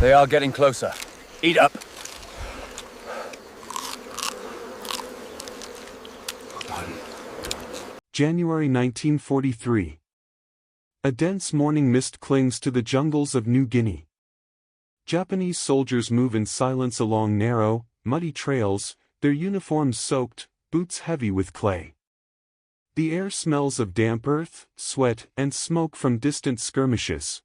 They are getting closer. Eat up. January 1943. A dense morning mist clings to the jungles of New Guinea. Japanese soldiers move in silence along narrow, muddy trails, their uniforms soaked, boots heavy with clay. The air smells of damp earth, sweat, and smoke from distant skirmishes.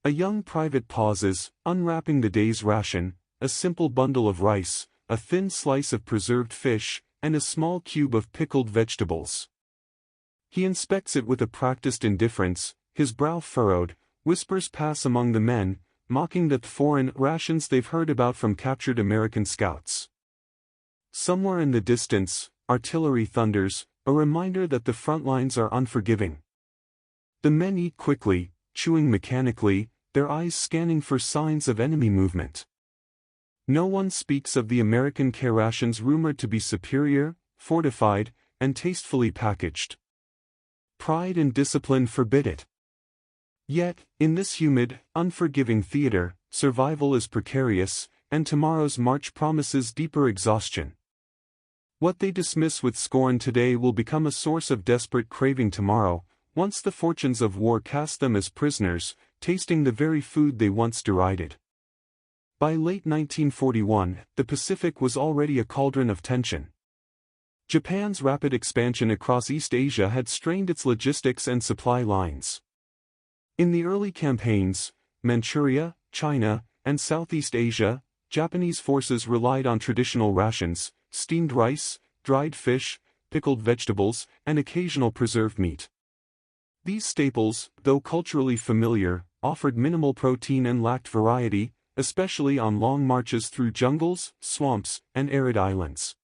A young private pauses, unwrapping the day's ration, a simple bundle of rice, a thin slice of preserved fish, and a small cube of pickled vegetables. He inspects it with a practiced indifference, his brow furrowed. Whispers pass among the men, mocking the foreign rations they've heard about from captured American scouts. Somewhere in the distance, artillery thunders, a reminder that the front lines are unforgiving. The men eat quickly, chewing mechanically, their eyes scanning for signs of enemy movement. No one speaks of the American K-rations rumored to be superior, fortified, and tastefully packaged. Pride and discipline forbid it. Yet, in this humid, unforgiving theater, survival is precarious, and tomorrow's march promises deeper exhaustion. What they dismiss with scorn today will become a source of desperate craving tomorrow, once the fortunes of war cast them as prisoners, tasting the very food they once derided. By late 1941, the Pacific was already a cauldron of tension. Japan's rapid expansion across East Asia had strained its logistics and supply lines. In the early campaigns, Manchuria, China, and Southeast Asia, Japanese forces relied on traditional rations, steamed rice, dried fish, pickled vegetables, and occasional preserved meat. These staples, though culturally familiar, offered minimal protein and lacked variety, especially on long marches through jungles, swamps, and arid islands.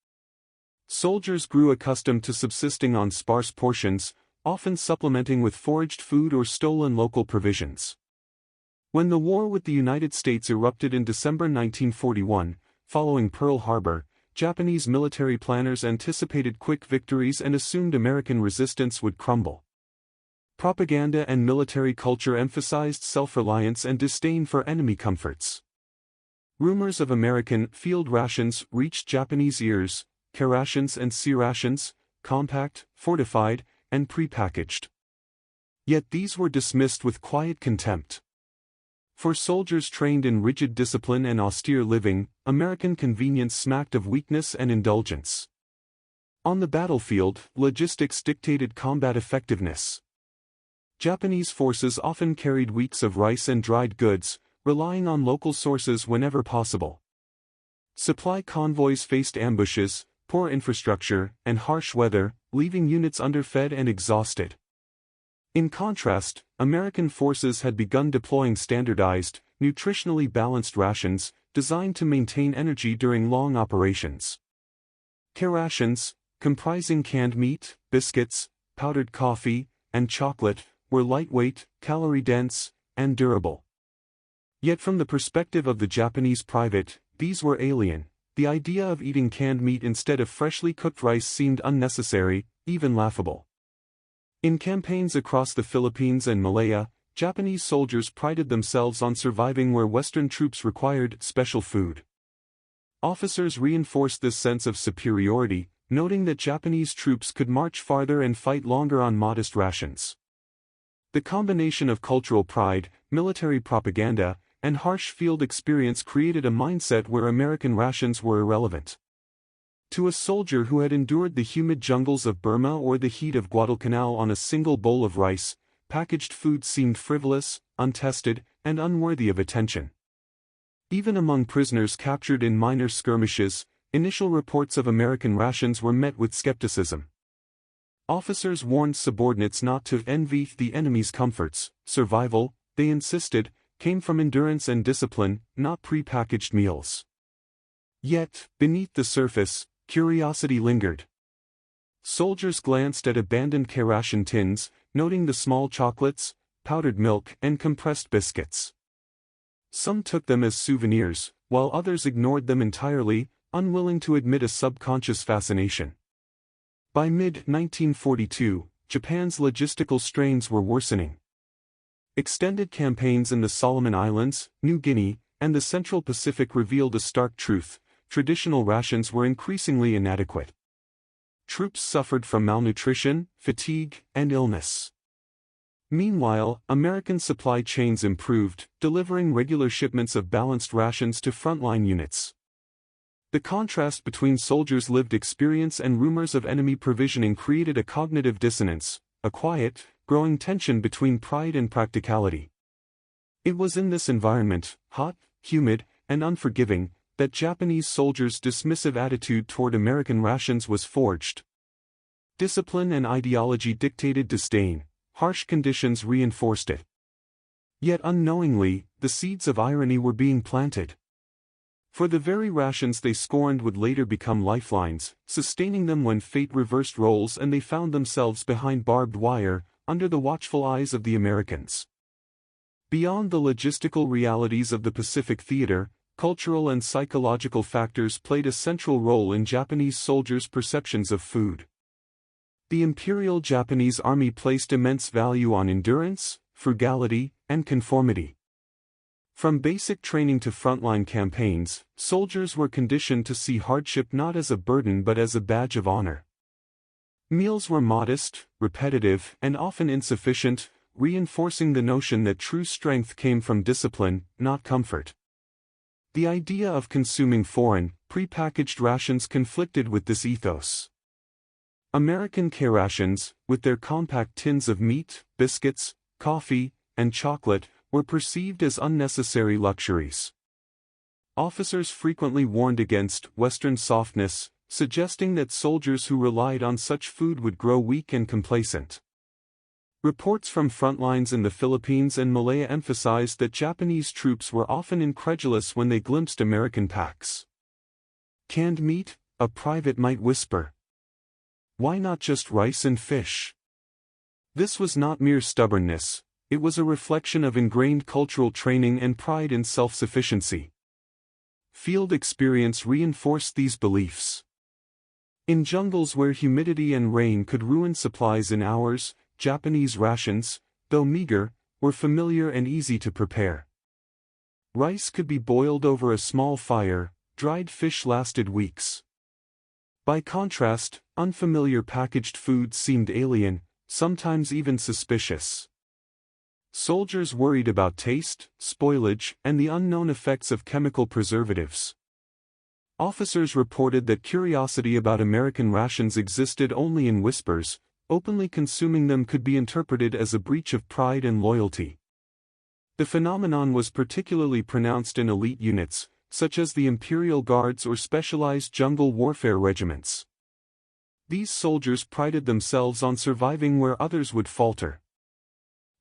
Soldiers grew accustomed to subsisting on sparse portions, often supplementing with foraged food or stolen local provisions. When the war with the United States erupted in December 1941, following Pearl Harbor, Japanese military planners anticipated quick victories and assumed American resistance would crumble. Propaganda and military culture emphasized self-reliance and disdain for enemy comforts. Rumors of American field rations reached Japanese ears, K-rations and C-rations, compact, fortified, and pre-packaged. Yet these were dismissed with quiet contempt. For soldiers trained in rigid discipline and austere living, American convenience smacked of weakness and indulgence. On the battlefield, logistics dictated combat effectiveness. Japanese forces often carried weeks of rice and dried goods, relying on local sources whenever possible. Supply convoys faced ambushes, poor infrastructure, and harsh weather, leaving units underfed and exhausted. In contrast, American forces had begun deploying standardized, nutritionally balanced rations, designed to maintain energy during long operations. K-rations, comprising canned meat, biscuits, powdered coffee, and chocolate, were lightweight, calorie-dense, and durable. Yet from the perspective of the Japanese private, these were alien. The idea of eating canned meat instead of freshly cooked rice seemed unnecessary, even laughable. In campaigns across the Philippines and Malaya, Japanese soldiers prided themselves on surviving where Western troops required special food. Officers reinforced this sense of superiority, noting that Japanese troops could march farther and fight longer on modest rations. The combination of cultural pride, military propaganda, and harsh field experience created a mindset where American rations were irrelevant. To a soldier who had endured the humid jungles of Burma or the heat of Guadalcanal on a single bowl of rice, packaged food seemed frivolous, untested, and unworthy of attention. Even among prisoners captured in minor skirmishes, initial reports of American rations were met with skepticism. Officers warned subordinates not to envy the enemy's comforts. Survival, they insisted, came from endurance and discipline, not pre-packaged meals. Yet, beneath the surface, curiosity lingered. Soldiers glanced at abandoned K-ration tins, noting the small chocolates, powdered milk, and compressed biscuits. Some took them as souvenirs, while others ignored them entirely, unwilling to admit a subconscious fascination. By mid-1942, Japan's logistical strains were worsening. Extended campaigns in the Solomon Islands, New Guinea, and the Central Pacific revealed a stark truth: traditional rations were increasingly inadequate. Troops suffered from malnutrition, fatigue, and illness. Meanwhile, American supply chains improved, delivering regular shipments of balanced rations to frontline units. The contrast between soldiers' lived experience and rumors of enemy provisioning created a cognitive dissonance, a quiet, growing tension between pride and practicality. It was in this environment, hot, humid, and unforgiving, that Japanese soldiers' dismissive attitude toward American rations was forged. Discipline and ideology dictated disdain, harsh conditions reinforced it. Yet unknowingly, the seeds of irony were being planted. For the very rations they scorned would later become lifelines, sustaining them when fate reversed roles and they found themselves behind barbed wire, under the watchful eyes of the Americans. Beyond the logistical realities of the Pacific theater, cultural and psychological factors played a central role in Japanese soldiers' perceptions of food. The Imperial Japanese Army placed immense value on endurance, frugality, and conformity. From basic training to frontline campaigns, soldiers were conditioned to see hardship not as a burden but as a badge of honor. Meals were modest, repetitive, and often insufficient, reinforcing the notion that true strength came from discipline, not comfort. The idea of consuming foreign, pre-packaged rations conflicted with this ethos. American K-rations, with their compact tins of meat, biscuits, coffee, and chocolate, were perceived as unnecessary luxuries. Officers frequently warned against Western softness, suggesting that soldiers who relied on such food would grow weak and complacent. Reports from front lines in the Philippines and Malaya emphasized that Japanese troops were often incredulous when they glimpsed American packs. Canned meat, a private might whisper. Why not just rice and fish? This was not mere stubbornness, it was a reflection of ingrained cultural training and pride in self-sufficiency. Field experience reinforced these beliefs. In jungles where humidity and rain could ruin supplies in hours, Japanese rations, though meager, were familiar and easy to prepare. Rice could be boiled over a small fire, dried fish lasted weeks. By contrast, unfamiliar packaged food seemed alien, sometimes even suspicious. Soldiers worried about taste, spoilage, and the unknown effects of chemical preservatives. Officers reported that curiosity about American rations existed only in whispers. Openly consuming them could be interpreted as a breach of pride and loyalty. The phenomenon was particularly pronounced in elite units, such as the Imperial Guards or specialized jungle warfare regiments. These soldiers prided themselves on surviving where others would falter.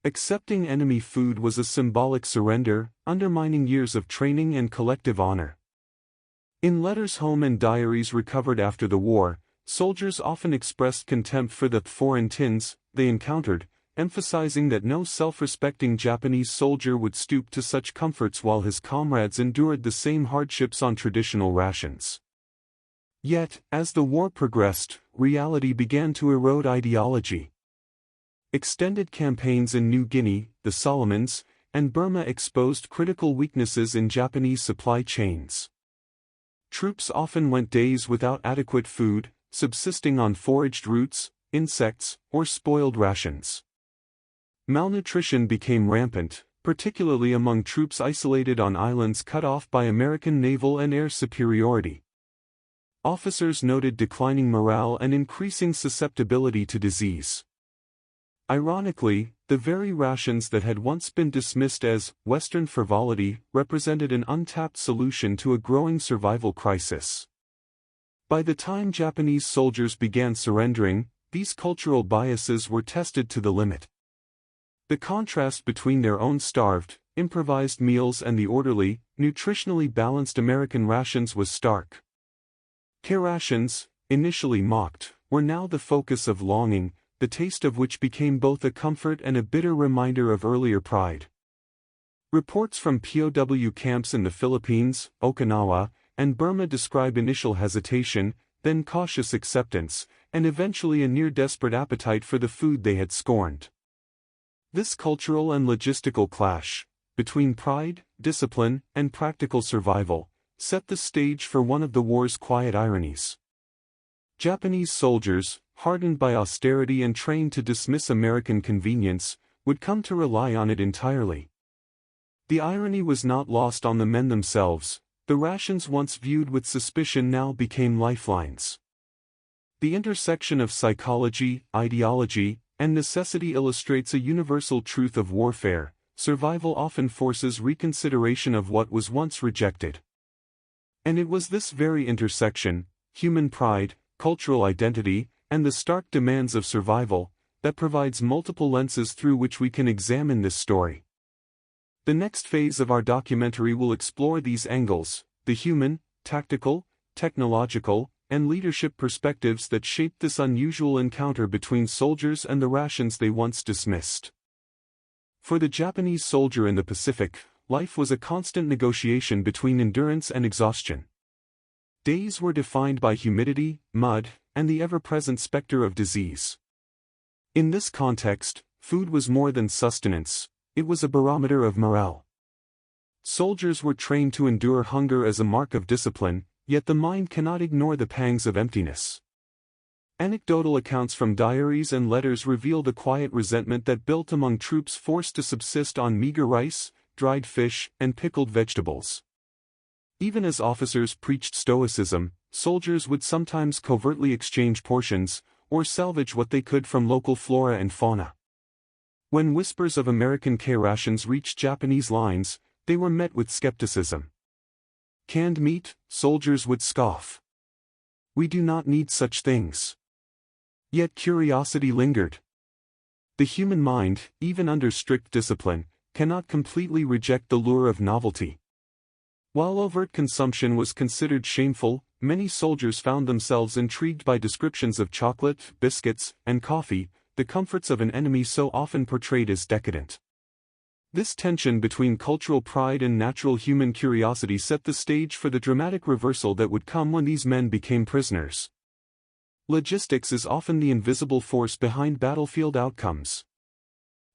Accepting enemy food was a symbolic surrender, undermining years of training and collective honor. In letters home and diaries recovered after the war, soldiers often expressed contempt for the foreign tins they encountered, emphasizing that no self-respecting Japanese soldier would stoop to such comforts while his comrades endured the same hardships on traditional rations. Yet, as the war progressed, reality began to erode ideology. Extended campaigns in New Guinea, the Solomons, and Burma exposed critical weaknesses in Japanese supply chains. Troops often went days without adequate food, subsisting on foraged roots, insects, or spoiled rations. Malnutrition became rampant, particularly among troops isolated on islands cut off by American naval and air superiority. Officers noted declining morale and increasing susceptibility to disease. Ironically, the very rations that had once been dismissed as Western frivolity represented an untapped solution to a growing survival crisis. By the time Japanese soldiers began surrendering, these cultural biases were tested to the limit. The contrast between their own starved, improvised meals and the orderly, nutritionally balanced American rations was stark. K-rations, initially mocked, were now the focus of longing, the taste of which became both a comfort and a bitter reminder of earlier pride. Reports from POW camps in the Philippines, Okinawa, and Burma describe initial hesitation, then cautious acceptance, and eventually a near-desperate appetite for the food they had scorned. This cultural and logistical clash, between pride, discipline, and practical survival, set the stage for one of the war's quiet ironies. Japanese soldiers, hardened by austerity and trained to dismiss American convenience, would come to rely on it entirely. The irony was not lost on the men themselves. The rations once viewed with suspicion now became lifelines. The intersection of psychology, ideology, and necessity illustrates a universal truth of warfare: survival often forces reconsideration of what was once rejected. And it was this very intersection, human pride, cultural identity, and the stark demands of survival, that provides multiple lenses through which we can examine this story. The next phase of our documentary will explore these angles, the human, tactical, technological, and leadership perspectives that shaped this unusual encounter between soldiers and the rations they once dismissed. For the Japanese soldier in the Pacific, life was a constant negotiation between endurance and exhaustion. Days were defined by humidity, mud, and the ever-present specter of disease. In this context, food was more than sustenance, it was a barometer of morale. Soldiers were trained to endure hunger as a mark of discipline, yet the mind cannot ignore the pangs of emptiness. Anecdotal accounts from diaries and letters reveal the quiet resentment that built among troops forced to subsist on meager rice, dried fish, and pickled vegetables. Even as officers preached stoicism, soldiers would sometimes covertly exchange portions, or salvage what they could from local flora and fauna. When whispers of American K-rations reached Japanese lines, they were met with skepticism. Canned meat, soldiers would scoff. We do not need such things. Yet curiosity lingered. The human mind, even under strict discipline, cannot completely reject the lure of novelty. While overt consumption was considered shameful, many soldiers found themselves intrigued by descriptions of chocolate, biscuits, and coffee, the comforts of an enemy so often portrayed as decadent. This tension between cultural pride and natural human curiosity set the stage for the dramatic reversal that would come when these men became prisoners. Logistics is often the invisible force behind battlefield outcomes.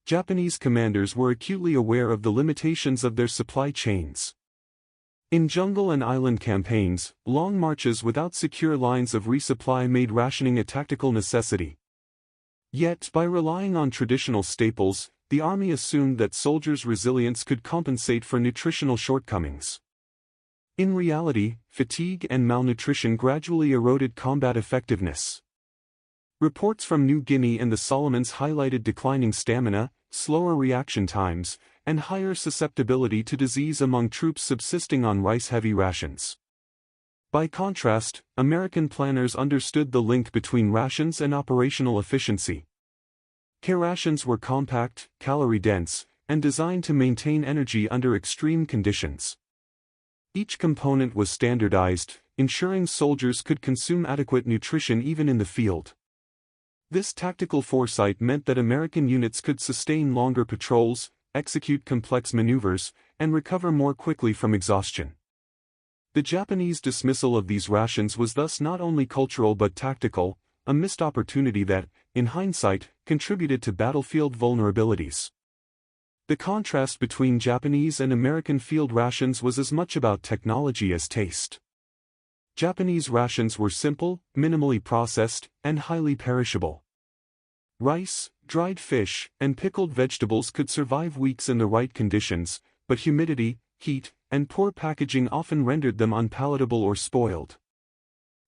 Japanese commanders were acutely aware of the limitations of their supply chains. In jungle and island campaigns, long marches without secure lines of resupply made rationing a tactical necessity. Yet, by relying on traditional staples, the army assumed that soldiers' resilience could compensate for nutritional shortcomings. In reality, fatigue and malnutrition gradually eroded combat effectiveness. Reports from New Guinea and the Solomons highlighted declining stamina, slower reaction times, and higher susceptibility to disease among troops subsisting on rice-heavy rations. By contrast, American planners understood the link between rations and operational efficiency. K-rations were compact, calorie-dense, and designed to maintain energy under extreme conditions. Each component was standardized, ensuring soldiers could consume adequate nutrition even in the field. This tactical foresight meant that American units could sustain longer patrols, execute complex maneuvers, and recover more quickly from exhaustion. The Japanese dismissal of these rations was thus not only cultural but tactical, a missed opportunity that, in hindsight, contributed to battlefield vulnerabilities. The contrast between Japanese and American field rations was as much about technology as taste. Japanese rations were simple, minimally processed, and highly perishable. Rice, dried fish, and pickled vegetables could survive weeks in the right conditions, but humidity, heat, and poor packaging often rendered them unpalatable or spoiled.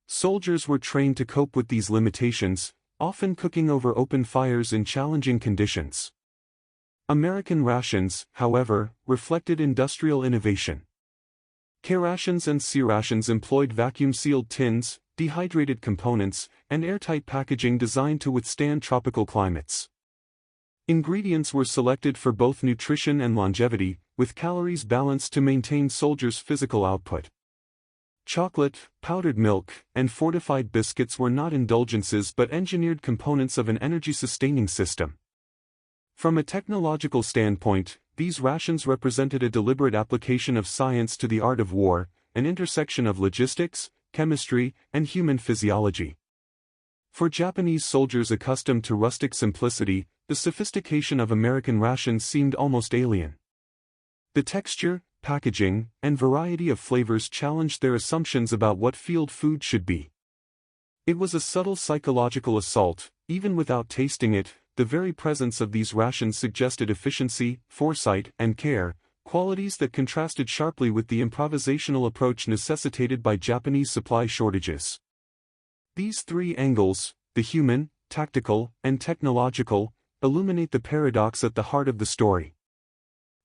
Soldiers were trained to cope with these limitations, often cooking over open fires in challenging conditions. American rations, however, reflected industrial innovation. K-rations and C-rations employed vacuum-sealed tins, dehydrated components, and airtight packaging designed to withstand tropical climates. Ingredients were selected for both nutrition and longevity, with calories balanced to maintain soldiers' physical output. Chocolate, powdered milk, and fortified biscuits were not indulgences but engineered components of an energy-sustaining system. From a technological standpoint, these rations represented a deliberate application of science to the art of war, an intersection of logistics, chemistry, and human physiology. For Japanese soldiers accustomed to rustic simplicity, the sophistication of American rations seemed almost alien. The texture, packaging, and variety of flavors challenged their assumptions about what field food should be. It was a subtle psychological assault. Even without tasting it, the very presence of these rations suggested efficiency, foresight, and care, qualities that contrasted sharply with the improvisational approach necessitated by Japanese supply shortages. These three angles, the human, tactical, and technological, illuminate the paradox at the heart of the story.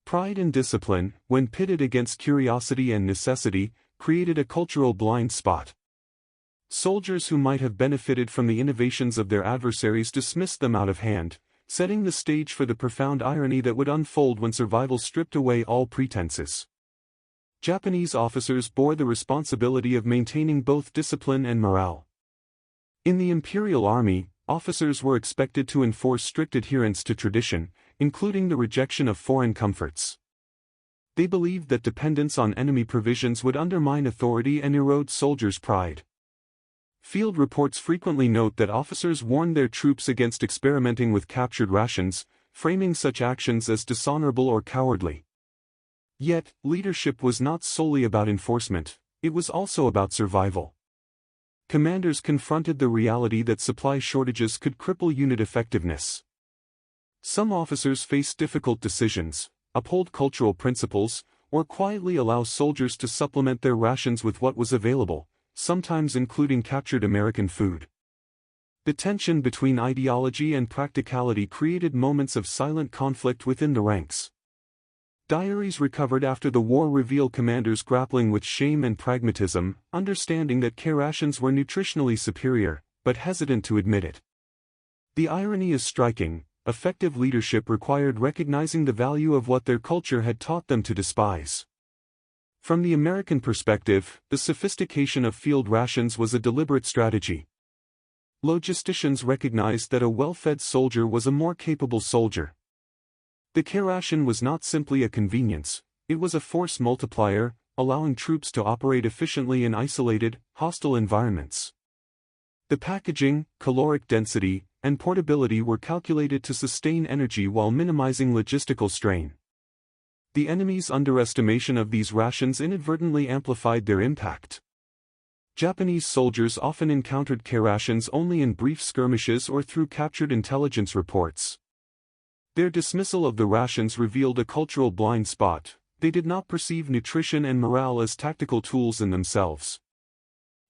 Pride and discipline, when pitted against curiosity and necessity, created a cultural blind spot. Soldiers who might have benefited from the innovations of their adversaries dismissed them out of hand, setting the stage for the profound irony that would unfold when survival stripped away all pretenses. Japanese officers bore the responsibility of maintaining both discipline and morale. In the Imperial Army, officers were expected to enforce strict adherence to tradition, including the rejection of foreign comforts. They believed that dependence on enemy provisions would undermine authority and erode soldiers' pride. Field reports frequently note that officers warned their troops against experimenting with captured rations, framing such actions as dishonorable or cowardly. Yet, leadership was not solely about enforcement, it was also about survival. Commanders confronted the reality that supply shortages could cripple unit effectiveness. Some officers faced difficult decisions: uphold cultural principles, or quietly allow soldiers to supplement their rations with what was available, sometimes including captured American food. The tension between ideology and practicality created moments of silent conflict within the ranks. Diaries recovered after the war reveal commanders grappling with shame and pragmatism, understanding that K-rations were nutritionally superior, but hesitant to admit it. The irony is striking: effective leadership required recognizing the value of what their culture had taught them to despise. From the American perspective, the sophistication of field rations was a deliberate strategy. Logisticians recognized that a well-fed soldier was a more capable soldier. The K-ration was not simply a convenience, it was a force multiplier, allowing troops to operate efficiently in isolated, hostile environments. The packaging, caloric density, and portability were calculated to sustain energy while minimizing logistical strain. The enemy's underestimation of these rations inadvertently amplified their impact. Japanese soldiers often encountered K-rations only in brief skirmishes or through captured intelligence reports. Their dismissal of the rations revealed a cultural blind spot: they did not perceive nutrition and morale as tactical tools in themselves.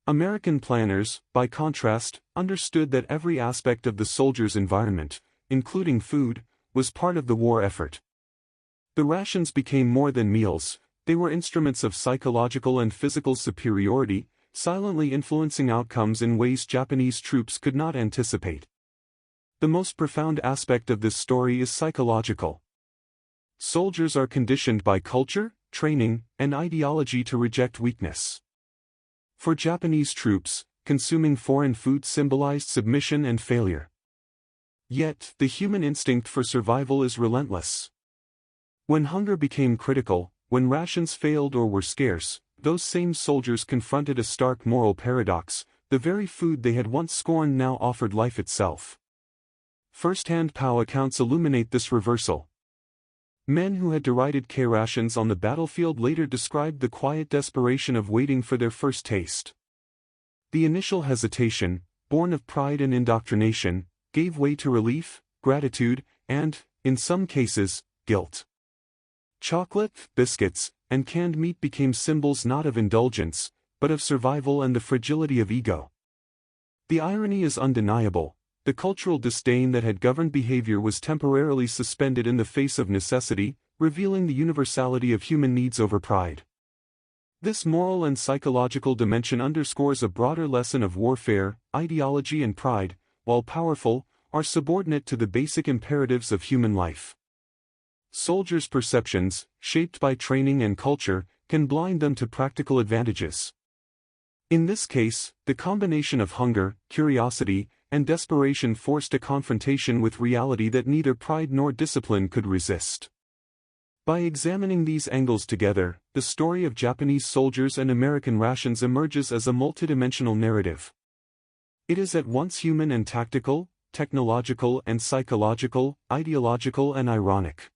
American planners, by contrast, understood that every aspect of the soldier's environment, including food, was part of the war effort. The rations became more than meals, they were instruments of psychological and physical superiority, silently influencing outcomes in ways Japanese troops could not anticipate. The most profound aspect of this story is psychological. Soldiers are conditioned by culture, training, and ideology to reject weakness. For Japanese troops, consuming foreign food symbolized submission and failure. Yet, the human instinct for survival is relentless. When hunger became critical, when rations failed or were scarce, those same soldiers confronted a stark moral paradox: the very food they had once scorned now offered life itself. First-hand POW accounts illuminate this reversal. Men who had derided K-rations on the battlefield later described the quiet desperation of waiting for their first taste. The initial hesitation, born of pride and indoctrination, gave way to relief, gratitude, and, in some cases, guilt. Chocolate, biscuits, and canned meat became symbols not of indulgence, but of survival and the fragility of ego. The irony is undeniable: the cultural disdain that had governed behavior was temporarily suspended in the face of necessity, revealing the universality of human needs over pride. This moral and psychological dimension underscores a broader lesson of warfare: ideology and pride, while powerful, are subordinate to the basic imperatives of human life. Soldiers' perceptions, shaped by training and culture, can blind them to practical advantages. In this case, the combination of hunger, curiosity, and desperation forced a confrontation with reality that neither pride nor discipline could resist. By examining these angles together, the story of Japanese soldiers and American rations emerges as a multidimensional narrative. It is at once human and tactical, technological and psychological, ideological and ironic.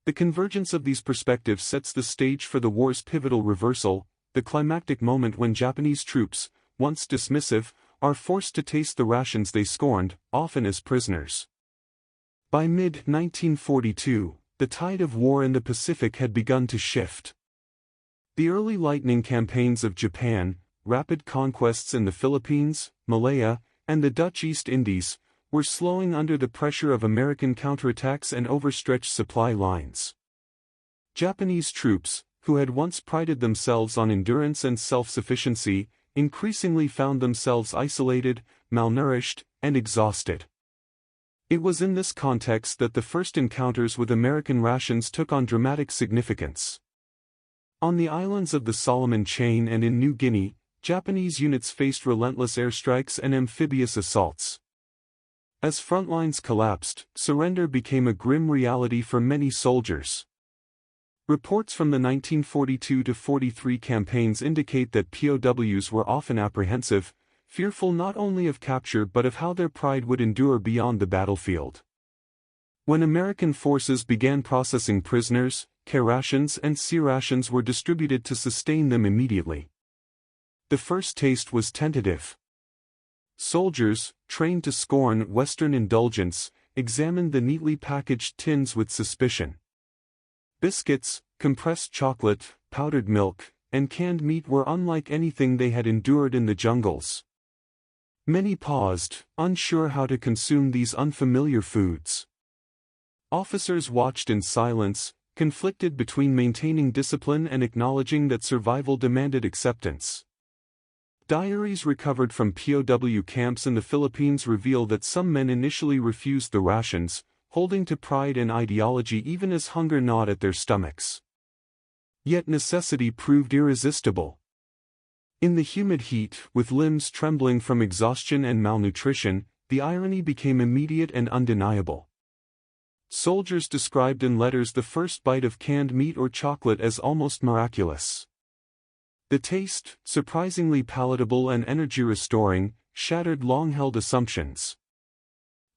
The convergence of these perspectives sets the stage for the war's pivotal reversal, the climactic moment when Japanese troops, once dismissive, are forced to taste the rations they scorned, often as prisoners. By mid-1942, the tide of war in the Pacific had begun to shift. The early lightning campaigns of Japan, rapid conquests in the Philippines, Malaya, and the Dutch East Indies, were slowing under the pressure of American counterattacks and overstretched supply lines. Japanese troops, who had once prided themselves on endurance and self-sufficiency, increasingly found themselves isolated, malnourished, and exhausted. It was in this context that the first encounters with American rations took on dramatic significance. On the islands of the Solomon Chain and in New Guinea, Japanese units faced relentless airstrikes and amphibious assaults. As front lines collapsed, surrender became a grim reality for many soldiers. Reports from the 1942-43 campaigns indicate that POWs were often apprehensive, fearful not only of capture but of how their pride would endure beyond the battlefield. When American forces began processing prisoners, K-rations and C-rations were distributed to sustain them immediately. The first taste was tentative. Soldiers, trained to scorn Western indulgence, examined the neatly packaged tins with suspicion. Biscuits, compressed chocolate, powdered milk, and canned meat were unlike anything they had endured in the jungles. Many paused, unsure how to consume these unfamiliar foods. Officers watched in silence, conflicted between maintaining discipline and acknowledging that survival demanded acceptance. Diaries recovered from POW camps in the Philippines reveal that some men initially refused the rations, holding to pride and ideology even as hunger gnawed at their stomachs. Yet necessity proved irresistible. In the humid heat, with limbs trembling from exhaustion and malnutrition, the irony became immediate and undeniable. Soldiers described in letters the first bite of canned meat or chocolate as almost miraculous. The taste, surprisingly palatable and energy-restoring, shattered long-held assumptions.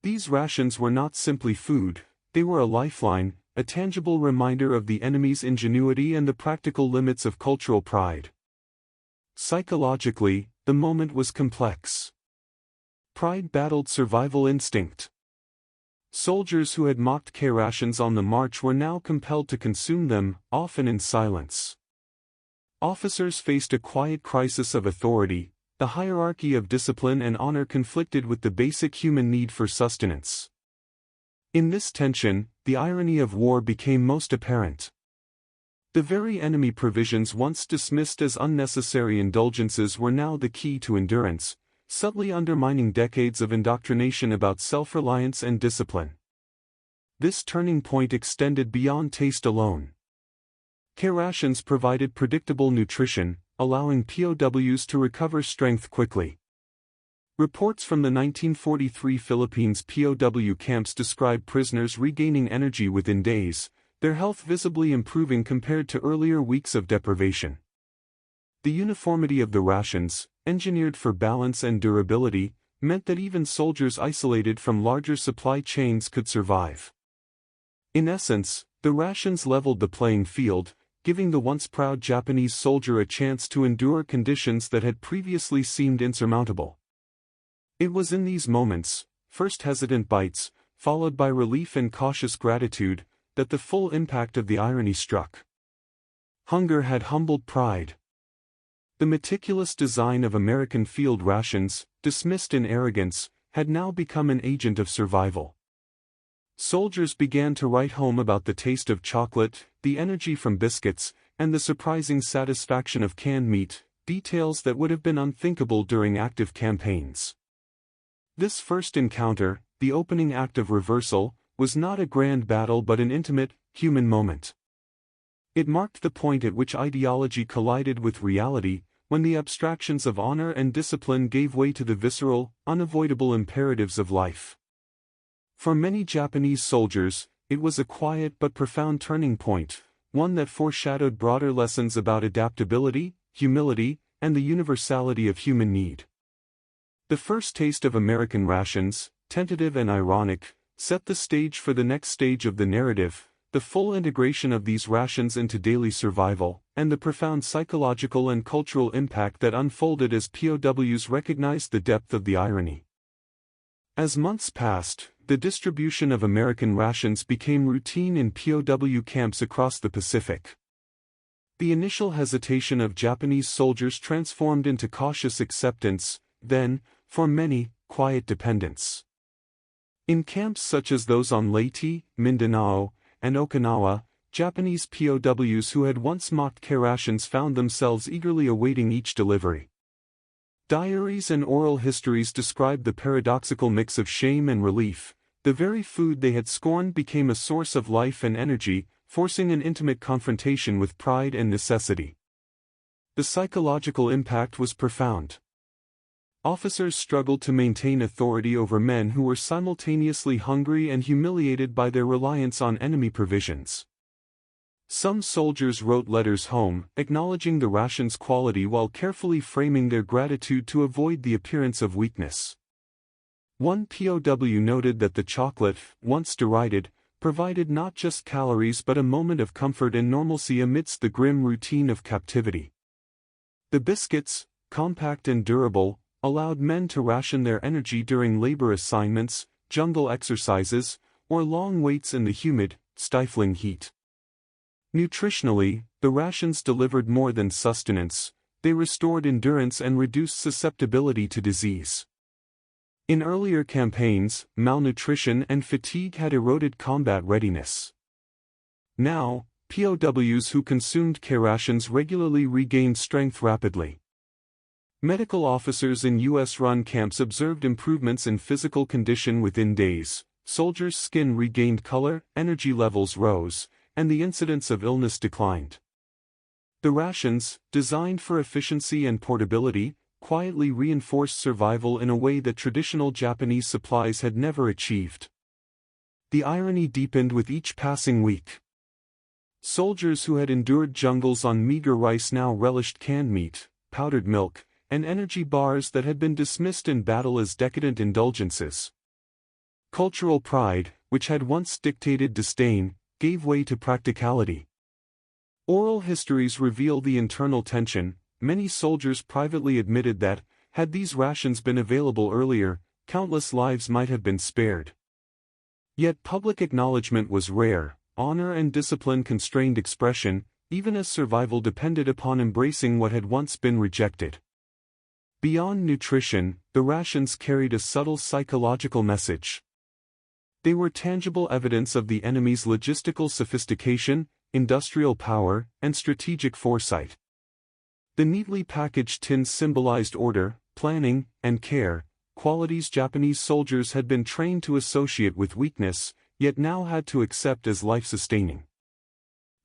These rations were not simply food, they were a lifeline, a tangible reminder of the enemy's ingenuity and the practical limits of cultural pride. Psychologically, the moment was complex. Pride battled survival instinct. Soldiers who had mocked K-rations on the march were now compelled to consume them, often in silence. Officers faced a quiet crisis of authority, the hierarchy of discipline and honor conflicted with the basic human need for sustenance. In this tension, the irony of war became most apparent. The very enemy provisions once dismissed as unnecessary indulgences were now the key to endurance, subtly undermining decades of indoctrination about self-reliance and discipline. This turning point extended beyond taste alone. K-rations provided predictable nutrition, allowing POWs to recover strength quickly. Reports from the 1943 Philippines POW camps describe prisoners regaining energy within days, their health visibly improving compared to earlier weeks of deprivation. The uniformity of the rations, engineered for balance and durability, meant that even soldiers isolated from larger supply chains could survive. In essence, the rations leveled the playing field, giving the once proud Japanese soldier a chance to endure conditions that had previously seemed insurmountable. It was in these moments, first hesitant bites, followed by relief and cautious gratitude, that the full impact of the irony struck. Hunger had humbled pride. The meticulous design of American field rations, dismissed in arrogance, had now become an agent of survival. Soldiers began to write home about the taste of chocolate, the energy from biscuits, and the surprising satisfaction of canned meat, details that would have been unthinkable during active campaigns. This first encounter, the opening act of reversal, was not a grand battle but an intimate, human moment. It marked the point at which ideology collided with reality, when the abstractions of honor and discipline gave way to the visceral, unavoidable imperatives of life. For many Japanese soldiers, it was a quiet but profound turning point, one that foreshadowed broader lessons about adaptability, humility, and the universality of human need. The first taste of American rations, tentative and ironic, set the stage for the next stage of the narrative, the full integration of these rations into daily survival, and the profound psychological and cultural impact that unfolded as POWs recognized the depth of the irony. As months passed, the distribution of American rations became routine in POW camps across the Pacific. The initial hesitation of Japanese soldiers transformed into cautious acceptance, then, for many, quiet dependence. In camps such as those on Leyte, Mindanao, and Okinawa, Japanese POWs who had once mocked K-rations found themselves eagerly awaiting each delivery. Diaries and oral histories described the paradoxical mix of shame and relief. The very food they had scorned became a source of life and energy, forcing an intimate confrontation with pride and necessity. The psychological impact was profound. Officers struggled to maintain authority over men who were simultaneously hungry and humiliated by their reliance on enemy provisions. Some soldiers wrote letters home, acknowledging the ration's quality while carefully framing their gratitude to avoid the appearance of weakness. One POW noted that the chocolate, once derided, provided not just calories but a moment of comfort and normalcy amidst the grim routine of captivity. The biscuits, compact and durable, allowed men to ration their energy during labor assignments, jungle exercises, or long waits in the humid, stifling heat. Nutritionally, the rations delivered more than sustenance, they restored endurance and reduced susceptibility to disease. In earlier campaigns, malnutrition and fatigue had eroded combat readiness. Now, POWs who consumed K-rations regularly regained strength rapidly. Medical officers in U.S.-run camps observed improvements in physical condition within days, soldiers' skin regained color, energy levels rose, and the incidence of illness declined. The rations, designed for efficiency and portability, quietly reinforced survival in a way that traditional Japanese supplies had never achieved. The irony deepened with each passing week. Soldiers who had endured jungles on meager rice now relished canned meat, powdered milk, and energy bars that had been dismissed in battle as decadent indulgences. Cultural pride, which had once dictated disdain, gave way to practicality. Oral histories reveal the internal tension. Many soldiers privately admitted that, had these rations been available earlier, countless lives might have been spared. Yet public acknowledgement was rare, honor and discipline constrained expression, even as survival depended upon embracing what had once been rejected. Beyond nutrition, the rations carried a subtle psychological message. They were tangible evidence of the enemy's logistical sophistication, industrial power, and strategic foresight. The neatly packaged tins symbolized order, planning, and care, qualities Japanese soldiers had been trained to associate with weakness, yet now had to accept as life-sustaining.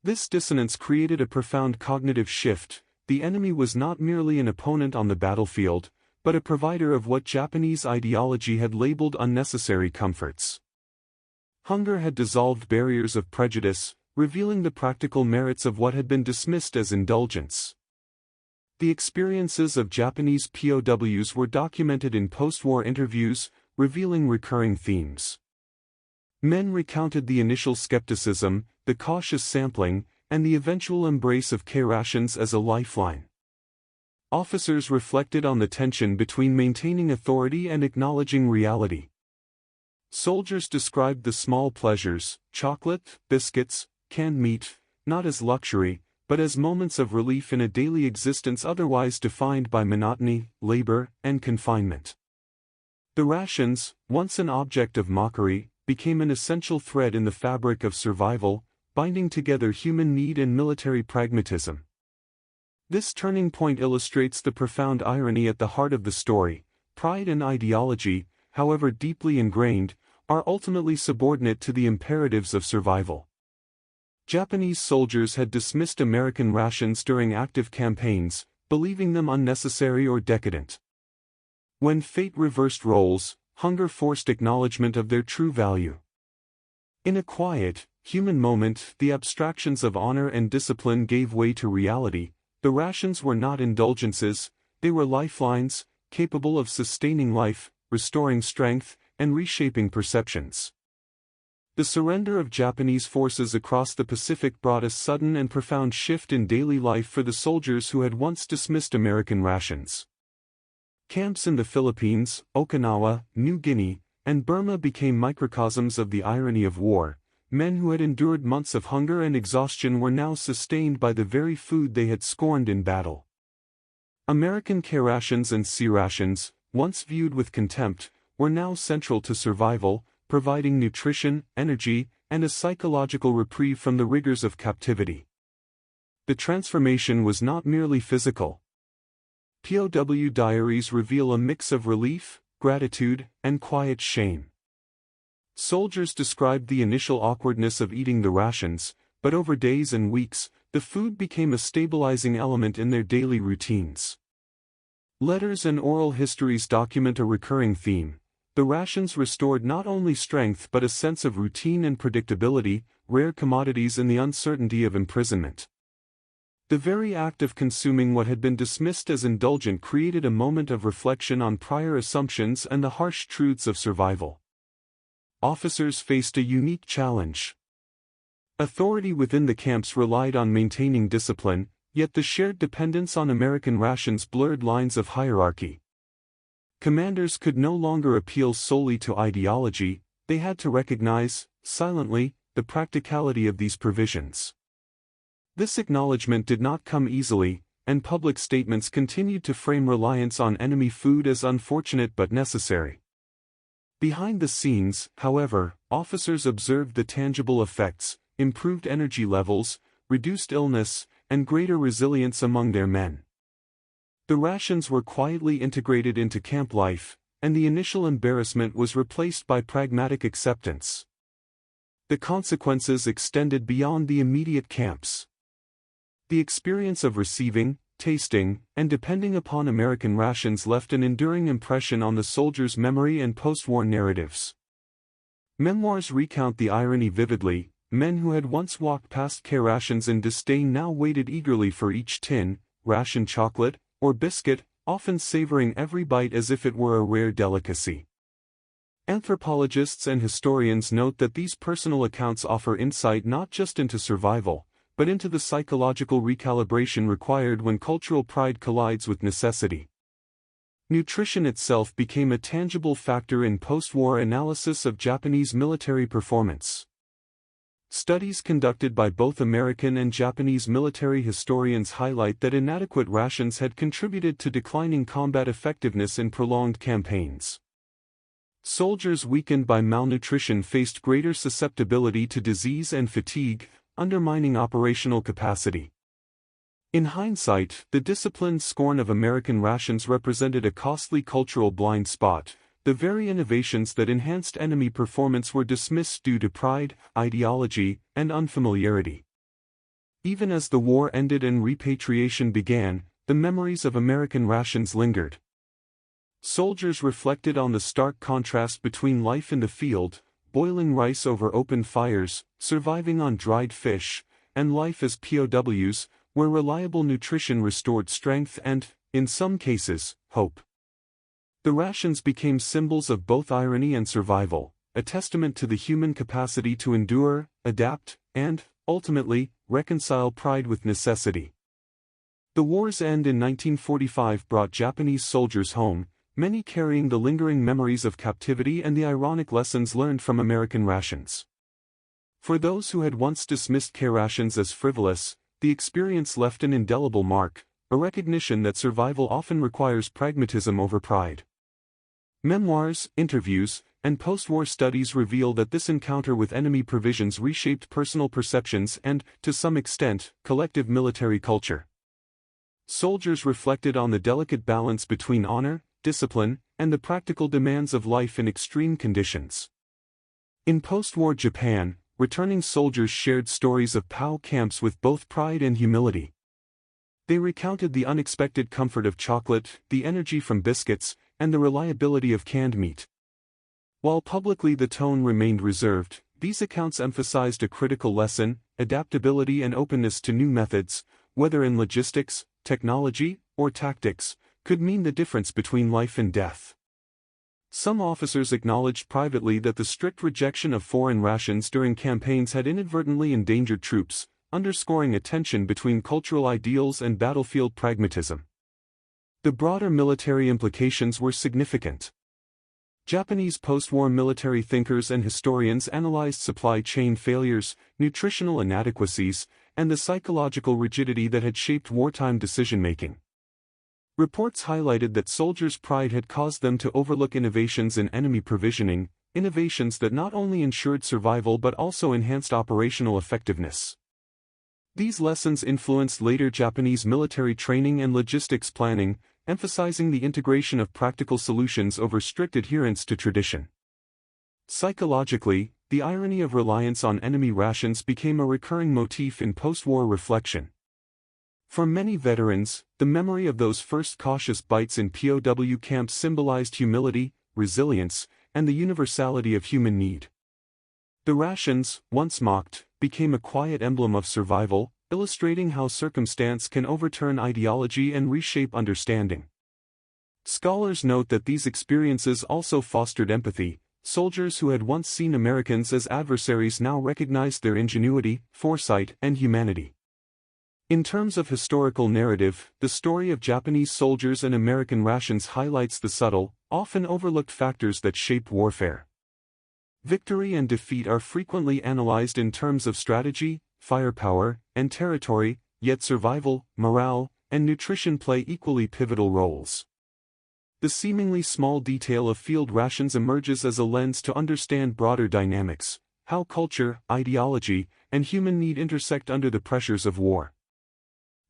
This dissonance created a profound cognitive shift. The enemy was not merely an opponent on the battlefield, but a provider of what Japanese ideology had labeled unnecessary comforts. Hunger had dissolved barriers of prejudice, revealing the practical merits of what had been dismissed as indulgence. The experiences of Japanese POWs were documented in post-war interviews, revealing recurring themes. Men recounted the initial skepticism, the cautious sampling, and the eventual embrace of K-rations as a lifeline. Officers reflected on the tension between maintaining authority and acknowledging reality. Soldiers described the small pleasures, chocolate, biscuits, canned meat, not as luxury, but as moments of relief in a daily existence otherwise defined by monotony, labor, and confinement. The rations, once an object of mockery, became an essential thread in the fabric of survival, binding together human need and military pragmatism. This turning point illustrates the profound irony at the heart of the story. Pride and ideology, however deeply ingrained, are ultimately subordinate to the imperatives of survival. Japanese soldiers had dismissed American rations during active campaigns, believing them unnecessary or decadent. When fate reversed roles, hunger forced acknowledgement of their true value. In a quiet, human moment, the abstractions of honor and discipline gave way to reality. The rations were not indulgences, they were lifelines, capable of sustaining life, restoring strength, and reshaping perceptions. The surrender of Japanese forces across the Pacific brought a sudden and profound shift in daily life for the soldiers who had once dismissed American rations. Camps in the Philippines, Okinawa, New Guinea, and Burma became microcosms of the irony of war. Men who had endured months of hunger and exhaustion were now sustained by the very food they had scorned in battle. American K-rations and C-rations, once viewed with contempt, were now central to survival, providing nutrition, energy, and a psychological reprieve from the rigors of captivity. The transformation was not merely physical. POW diaries reveal a mix of relief, gratitude, and quiet shame. Soldiers described the initial awkwardness of eating the rations, but over days and weeks, the food became a stabilizing element in their daily routines. Letters and oral histories document a recurring theme. The rations restored not only strength but a sense of routine and predictability, rare commodities in the uncertainty of imprisonment. The very act of consuming what had been dismissed as indulgent created a moment of reflection on prior assumptions and the harsh truths of survival. Officers faced a unique challenge. Authority within the camps relied on maintaining discipline, yet the shared dependence on American rations blurred lines of hierarchy. Commanders could no longer appeal solely to ideology, they had to recognize, silently, the practicality of these provisions. This acknowledgement did not come easily, and public statements continued to frame reliance on enemy food as unfortunate but necessary. Behind the scenes, however, officers observed the tangible effects: improved energy levels, reduced illness, and greater resilience among their men. The rations were quietly integrated into camp life, and the initial embarrassment was replaced by pragmatic acceptance. The consequences extended beyond the immediate camps. The experience of receiving, tasting, and depending upon American rations left an enduring impression on the soldiers' memory and post-war narratives. Memoirs recount the irony vividly. Men who had once walked past K-rations in disdain now waited eagerly for each tin, ration chocolate, or biscuit, often savoring every bite as if it were a rare delicacy. Anthropologists and historians note that these personal accounts offer insight not just into survival, but into the psychological recalibration required when cultural pride collides with necessity. Nutrition itself became a tangible factor in post-war analysis of Japanese military performance. Studies conducted by both American and Japanese military historians highlight that inadequate rations had contributed to declining combat effectiveness in prolonged campaigns. Soldiers weakened by malnutrition faced greater susceptibility to disease and fatigue, undermining operational capacity. In hindsight, the disciplined scorn of American rations represented a costly cultural blind spot. The very innovations that enhanced enemy performance were dismissed due to pride, ideology, and unfamiliarity. Even as the war ended and repatriation began, the memories of American rations lingered. Soldiers reflected on the stark contrast between life in the field, boiling rice over open fires, surviving on dried fish, and life as POWs, where reliable nutrition restored strength and, in some cases, hope. The rations became symbols of both irony and survival, a testament to the human capacity to endure, adapt, and, ultimately, reconcile pride with necessity. The war's end in 1945 brought Japanese soldiers home, many carrying the lingering memories of captivity and the ironic lessons learned from American rations. For those who had once dismissed K-rations as frivolous, the experience left an indelible mark, a recognition that survival often requires pragmatism over pride. Memoirs, interviews, and post-war studies reveal that this encounter with enemy provisions reshaped personal perceptions and, to some extent, collective military culture. Soldiers reflected on the delicate balance between honor, discipline, and the practical demands of life in extreme conditions. In post-war Japan, returning soldiers shared stories of POW camps with both pride and humility. They recounted the unexpected comfort of chocolate, the energy from biscuits, and the reliability of canned meat. While publicly the tone remained reserved, these accounts emphasized a critical lesson: adaptability and openness to new methods, whether in logistics, technology, or tactics, could mean the difference between life and death. Some officers acknowledged privately that the strict rejection of foreign rations during campaigns had inadvertently endangered troops, underscoring a tension between cultural ideals and battlefield pragmatism. The broader military implications were significant. Japanese post-war military thinkers and historians analyzed supply chain failures, nutritional inadequacies, and the psychological rigidity that had shaped wartime decision-making. Reports highlighted that soldiers' pride had caused them to overlook innovations in enemy provisioning, innovations that not only ensured survival but also enhanced operational effectiveness. These lessons influenced later Japanese military training and logistics planning, emphasizing the integration of practical solutions over strict adherence to tradition. Psychologically, the irony of reliance on enemy rations became a recurring motif in post-war reflection. For many veterans, the memory of those first cautious bites in POW camps symbolized humility, resilience, and the universality of human need. The rations, once mocked, became a quiet emblem of survival, illustrating how circumstance can overturn ideology and reshape understanding. Scholars note that these experiences also fostered empathy. Soldiers who had once seen Americans as adversaries now recognized their ingenuity, foresight, and humanity. In terms of historical narrative, the story of Japanese soldiers and American rations highlights the subtle, often overlooked factors that shape warfare. Victory and defeat are frequently analyzed in terms of strategy, firepower, and territory, yet survival, morale, and nutrition play equally pivotal roles. The seemingly small detail of field rations emerges as a lens to understand broader dynamics, how culture, ideology, and human need intersect under the pressures of war.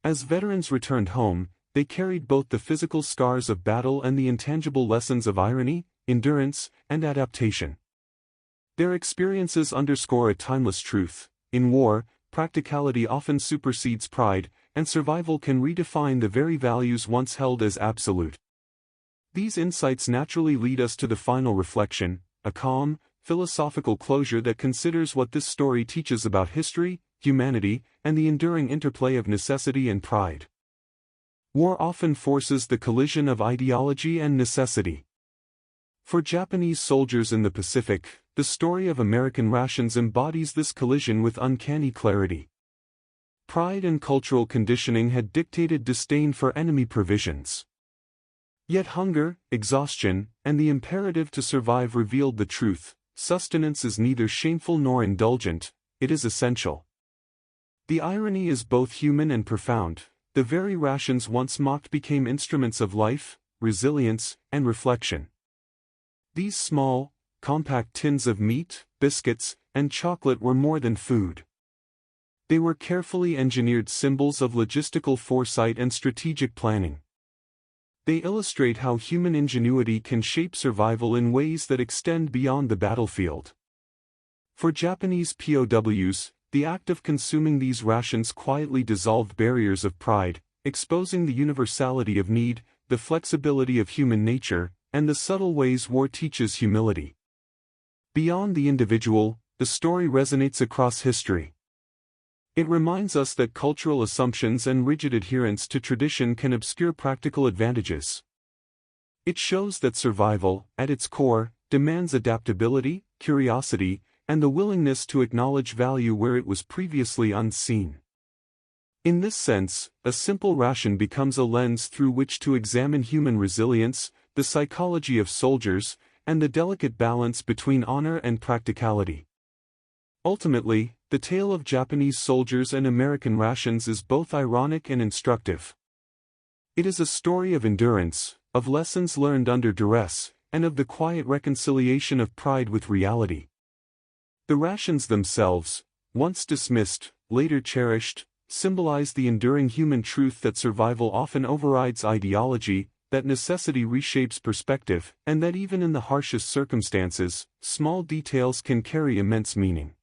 As veterans returned home, they carried both the physical scars of battle and the intangible lessons of irony, endurance, and adaptation. Their experiences underscore a timeless truth: in war, practicality often supersedes pride, and survival can redefine the very values once held as absolute. These insights naturally lead us to the final reflection, a calm, philosophical closure that considers what this story teaches about history, humanity, and the enduring interplay of necessity and pride. War often forces the collision of ideology and necessity. For Japanese soldiers in the Pacific, the story of American rations embodies this collision with uncanny clarity. Pride and cultural conditioning had dictated disdain for enemy provisions. Yet hunger, exhaustion, and the imperative to survive revealed the truth: sustenance is neither shameful nor indulgent, it is essential. The irony is both human and profound. The very rations once mocked became instruments of life, resilience, and reflection. These small, compact tins of meat, biscuits, and chocolate were more than food. They were carefully engineered symbols of logistical foresight and strategic planning. They illustrate how human ingenuity can shape survival in ways that extend beyond the battlefield. For Japanese POWs, the act of consuming these rations quietly dissolved barriers of pride, exposing the universality of need, the flexibility of human nature, and the subtle ways war teaches humility. Beyond the individual, the story resonates across history. It reminds us that cultural assumptions and rigid adherence to tradition can obscure practical advantages. It shows that survival, at its core, demands adaptability, curiosity, and the willingness to acknowledge value where it was previously unseen. In this sense, a simple ration becomes a lens through which to examine human resilience, the psychology of soldiers, and the delicate balance between honor and practicality. Ultimately, the tale of Japanese soldiers and American rations is both ironic and instructive. It is a story of endurance, of lessons learned under duress, and of the quiet reconciliation of pride with reality. The rations themselves, once dismissed, later cherished, symbolize the enduring human truth that survival often overrides ideology, that necessity reshapes perspective, and that even in the harshest circumstances, small details can carry immense meaning.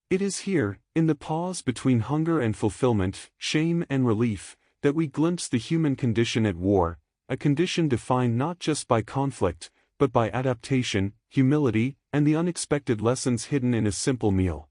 It is here, in the pause between hunger and fulfillment, shame and relief, that we glimpse the human condition at war, a condition defined not just by conflict, but by adaptation, humility, and the unexpected lessons hidden in a simple meal.